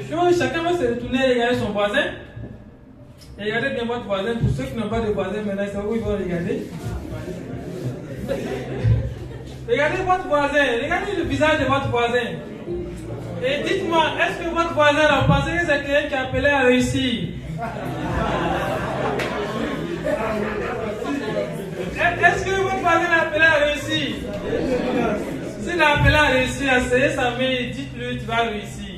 chose, chacun va se retourner et regarder son voisin. Et regardez bien votre voisin. Pour ceux qui n'ont pas de voisin, maintenant, c'est où ils vont regarder. Regardez votre voisin, regardez le visage de votre voisin. Et dites-moi, est-ce que votre voisin a pensé que c'est quelqu'un qui appelait à réussir? Est-ce que votre voisin a appelé à réussir? S'il a appelé à réussir, asseyez sa main et dites-lui, tu vas réussir.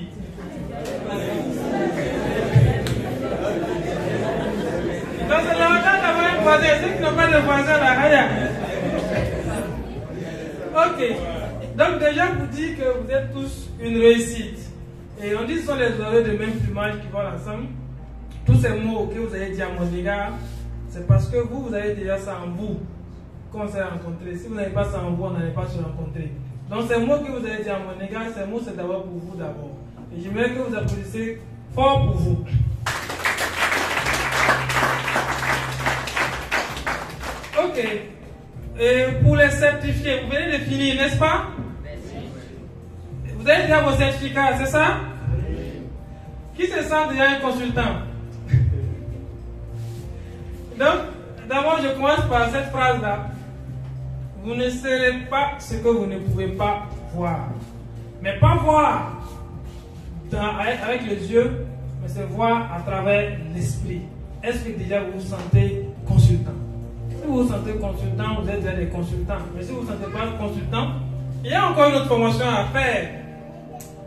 Donc c'est l'avantage d'avoir un voisin. Ceux qui n'ont pas de voisin, là, rien. Ok. Donc déjà, vous dites que vous êtes tous une réussite. Et on dit que ce sont les oreilles de même plumage qui vont ensemble. Tous ces mots que vous avez dit à mon égard, c'est parce que vous avez déjà ça en vous qu'on s'est rencontrés. Si vous n'avez pas ça en vous, on n'allait pas se rencontrer. Donc ces mots que vous avez dit à mon égard, ces mots c'est d'abord pour vous d'abord. Et j'aimerais que vous applaudissiez fort pour vous. Ok. Et pour les certifiés, vous venez de finir, n'est-ce pas? Vous avez déjà vos certificats, c'est ça? Qui se sent déjà un consultant? Donc, d'abord, je commence par cette phrase-là. Vous ne serez pas ce que vous ne pouvez pas voir. Mais pas voir avec les yeux, mais c'est voir à travers l'esprit. Est-ce que déjà vous vous sentez consultant? Si vous vous sentez consultant, vous êtes déjà des consultants. Mais si vous ne vous sentez pas consultant, il y a encore une autre formation à faire.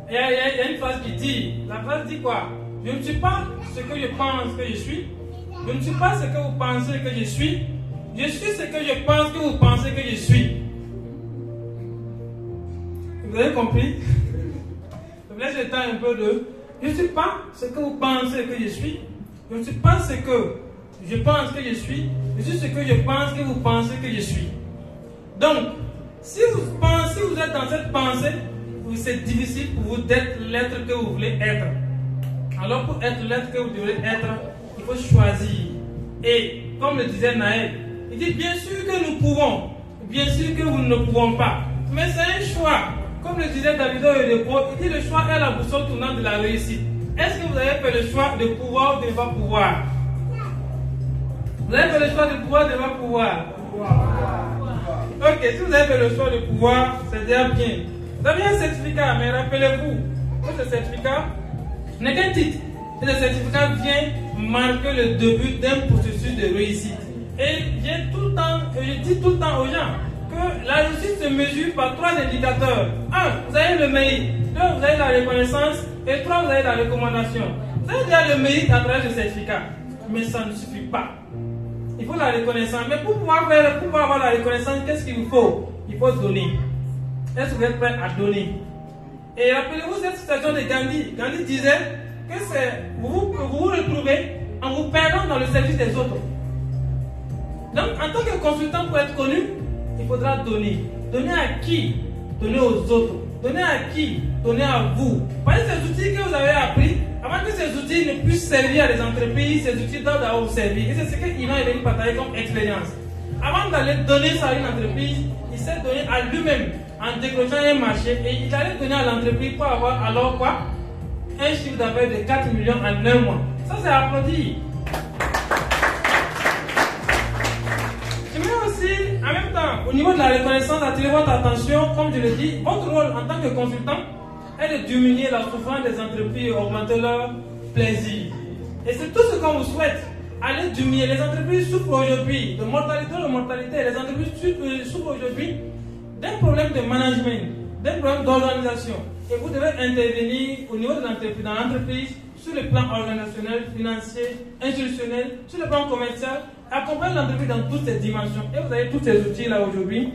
Il y a une phrase qui dit, la phrase dit quoi? Je ne suis pas ce que je pense que je suis. Je ne suis pas ce que vous pensez que je suis. Je suis ce que je pense que vous pensez que je suis. Vous avez compris? Je vous laisse le temps un peu de... Je ne suis pas ce que vous pensez que je suis. Je ne suis pas ce que je pense que je suis. Je suis ce que je pense que vous pensez que je suis. Donc, si vous êtes dans cette pensée, c'est difficile pour vous d'être l'être que vous voulez être. Alors pour être l'être que vous devez être, il faut choisir. Et comme le disait Naël, il dit bien sûr que nous pouvons, bien sûr que nous ne pouvons pas. Mais c'est un choix. Comme le disait David Oyedepo, il dit le choix est la boussole tournante de la réussite. Est-ce que vous avez fait le choix de pouvoir ou de ne pas pouvoir? Vous avez fait le choix de pouvoir ou de ne pas pouvoir? Ok, si vous avez fait le choix de pouvoir, c'est déjà bien. Vous avez un certificat, mais rappelez-vous que ce certificat n'est qu'un titre. Et le certificat vient marquer le début d'un processus de réussite. Et je dis tout le temps aux gens que la réussite se mesure par 3 indicateurs. 1, vous avez le mérite. 2, vous avez la reconnaissance. Et 3, vous avez la recommandation. Vous avez déjà le mérite à travers le certificat. Mais ça ne suffit pas. Il faut la reconnaissance. Mais pour pouvoir avoir la reconnaissance, qu'est-ce qu'il vous faut? Il faut donner. Est-ce que vous êtes prêt à donner? Et rappelez-vous cette citation de Gandhi. Gandhi disait que vous vous retrouvez en vous perdant dans le service des autres. Donc, en tant que consultant, pour être connu, il faudra donner. Donner à qui? Donner aux autres. Donner à qui? Donner à vous. Parce que ces outils que vous avez appris, avant que ces outils ne puissent servir à des entreprises, ces outils doivent d'abord vous servir. Et c'est ce que Ivan est venu partager comme expérience. Avant d'aller donner ça à une entreprise, il s'est donné à lui-même en décrochant un marché et il allait donner à l'entreprise pour avoir alors quoi? Un chiffre d'affaires de 4 millions en 1 mois. Ça, c'est applaudi. J'aimerais aussi, en même temps, au niveau de la reconnaissance, attirer votre attention, comme je le dis, votre rôle en tant que consultant est de diminuer la souffrance des entreprises et augmenter leur plaisir. Et c'est tout ce qu'on vous souhaite. Allez diminuer. Les entreprises souffrent aujourd'hui de mortalité. Les entreprises souffrent aujourd'hui d'un problème de management, d'un problème d'organisation. Et vous devez intervenir au niveau de l'entreprise, dans l'entreprise, sur le plan organisationnel, financier, institutionnel, sur le plan commercial, accompagner l'entreprise dans toutes ces dimensions. Et vous avez tous ces outils-là aujourd'hui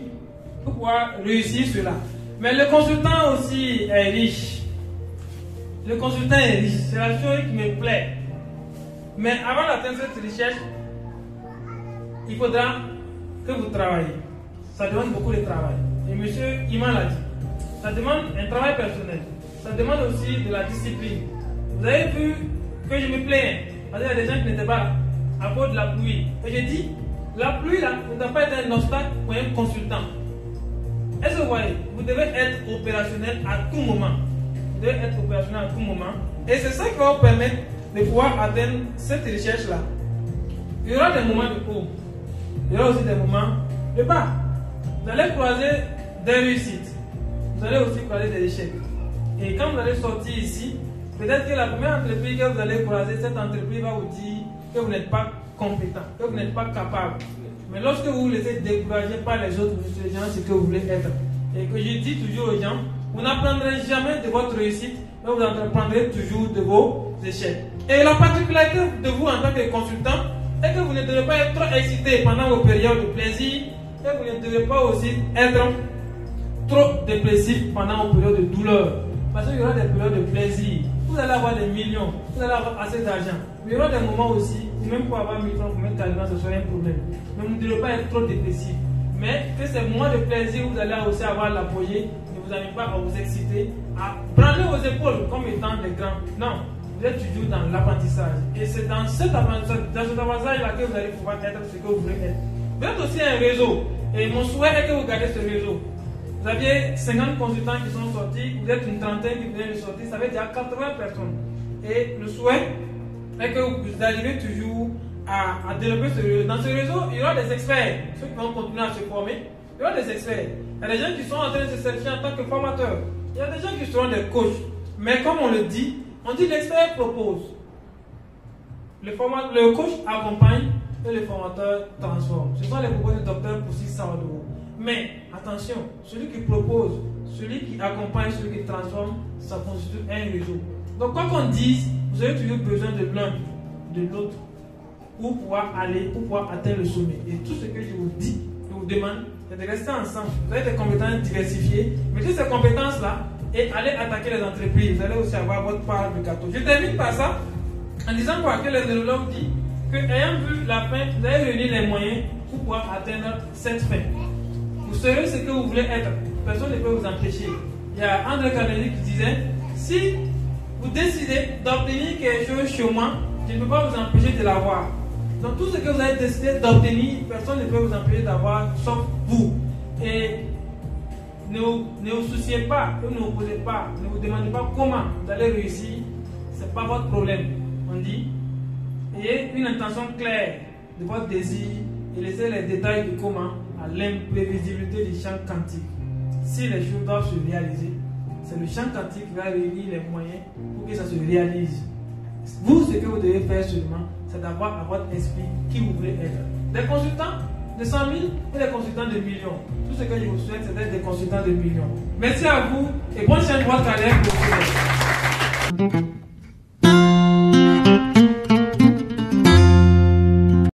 pour pouvoir réussir cela. Mais le consultant aussi est riche. Le consultant est riche. C'est la chose qui me plaît. Mais avant d'atteindre cette richesse, il faudra que vous travaillez. Ça demande beaucoup de travail. Et monsieur Iman l'a dit. Ça demande un travail personnel. Ça demande aussi de la discipline. Vous avez vu que je me plains. Parce qu'il y a des gens qui n'étaient pas là à cause de la pluie. Et je dis, la pluie là ne doit pas être un obstacle pour un consultant. Est-ce que vous voyez? Vous devez être opérationnel à tout moment. Vous devez être opérationnel à tout moment. Et c'est ça qui va vous permettre de pouvoir atteindre cette recherche-là. Il y aura des moments de haut. Il y aura aussi des moments de bas. Vous allez croiser des réussites. Vous allez aussi croiser des échecs. Et quand vous allez sortir ici, peut-être que la première entreprise que vous allez croiser, cette entreprise va vous dire que vous n'êtes pas compétent, que vous n'êtes pas capable. Mais lorsque vous vous laissez décourager par les autres, les gens, c'est ce que vous voulez être. Et que je dis toujours aux gens, vous n'apprendrez jamais de votre réussite, mais vous apprendrez toujours de vos échecs. Et la particularité de vous en tant que consultant est que vous ne devez pas être trop excité pendant vos périodes de plaisir, et vous ne devez pas aussi être trop dépressif pendant vos périodes de douleur. Parce qu'il y aura des périodes de plaisir. Vous allez avoir des millions, vous allez avoir assez d'argent. Mais il y aura des moments aussi, même pour avoir 1000 francs, pour mettre carrément, ce serait un problème. Mais vous ne devez pas être trop dépressif. Mais que ces moments de plaisir, vous allez aussi avoir l'apogée, ne vous n'arrivez pas à vous exciter, à prendre vos épaules comme étant des grands. Non, vous êtes toujours dans l'apprentissage. Et c'est dans cet apprentissage-là que vous allez pouvoir être ce que vous voulez être. Vous êtes aussi un réseau. Et mon souhait est que vous gardez ce réseau. Vous aviez 50 consultants qui sont sortis, vous êtes une trentaine qui viennent de sortir, ça fait déjà 80 personnes. Et le souhait est que vous arrivez toujours à développer ce réseau. Dans ce réseau, il y aura des experts, ceux qui vont continuer à se former. Il y aura des experts. Il y a des gens qui sont en train de se certifier en tant que formateurs. Il y a des gens qui seront des coachs. Mais comme on le dit, on dit l'expert propose. Le coach accompagne et le formateur transforme. Ce sont les propos du docteur Poussi Sawadowo. Mais attention, celui qui propose, celui qui accompagne, celui qui transforme, ça constitue un réseau. Donc quoi qu'on dise, vous avez toujours besoin de l'un, de l'autre, pour pouvoir aller, pour pouvoir atteindre le sommet. Et tout ce que je vous dis, je vous demande, c'est de rester ensemble. Vous avez des compétences diversifiées, mettez ces compétences-là et allez attaquer les entreprises. Vous allez aussi avoir votre part de gâteau. Je termine par ça en disant quoi que les neurologues disent que, ayant vu la fin, vous allez réunir les moyens pour pouvoir atteindre cette fin. Vous serez ce que vous voulez être. Personne ne peut vous empêcher. Il y a André Carnegie qui disait, si vous décidez d'obtenir quelque chose chez moi, je ne peux pas vous empêcher de l'avoir. Donc tout ce que vous avez décidé d'obtenir, personne ne peut vous empêcher d'avoir, sauf vous. Et ne vous souciez pas, ne vous posez pas, ne vous demandez pas comment vous allez réussir. Ce n'est pas votre problème. On dit, ayez une intention claire de votre désir et laissez les détails de comment à l'imprévisibilité du champ quantique. Si les choses doivent se réaliser, c'est le champ quantique qui va réunir les moyens pour que ça se réalise. Vous, ce que vous devez faire seulement, c'est d'avoir à votre esprit qui vous voulez être. Des consultants de 100 000 et des consultants de millions. Tout ce que je vous souhaite, c'est d'être des consultants de millions. Merci à vous et bonne chance pour votre carrière professionnelle.